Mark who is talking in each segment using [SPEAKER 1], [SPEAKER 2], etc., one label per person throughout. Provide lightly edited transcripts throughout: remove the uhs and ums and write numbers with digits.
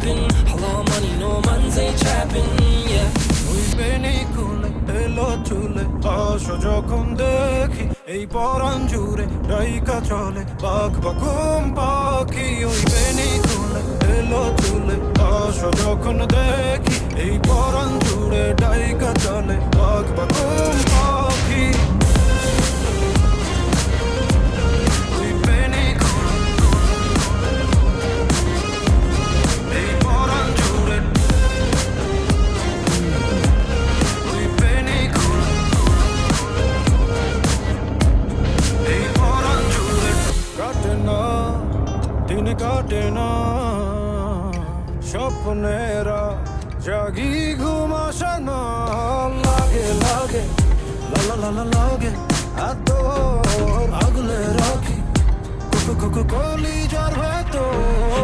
[SPEAKER 1] clapping. Hello, money, no man's ain't trapping, yeah.
[SPEAKER 2] ওই বেনি কুলে এলো চুলে আসো যখন দেখি এই পরাণ জুড়ে ডাইকা চলে বাঘ বাকুম পাখি ওই বেনি কুলে এলো চুলে আসো যখন দেখি এই পরাণ জুড়ে ডাইকা চলে বাঘ বাকুম পাখি ওই বেনি এই পরাণ জুড়ে ওই বেনি এই পরাণ জুড়ে কাটে না দিন কাটে না স্বপ্নেরা জাগি ঘুম আসে না লাগে লাগে লা লা লা লাগে আদর আগলে রাখি কলি যার ভেতর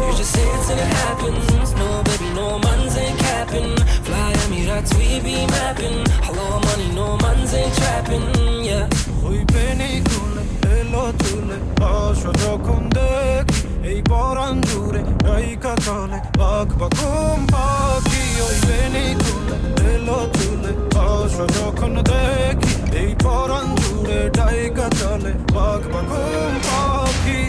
[SPEAKER 1] You just say it till it happens. No, baby, no man's ain't capping. Fly Emirates, we be mapping. Hello, money, no man's ain't trapping, yeah.
[SPEAKER 2] ওই বেনি কুলে এলো চুলে আসো যখন দেখি এই পরাণ জুড়ে ডাইকা চলে বাঘ বাকুম পাখি ওই বেনি কুলে এলো চুলে আসো যখন দেখি এই পরাণ জুড়ে ডাইকা চলে বাঘ বাকুম পাখি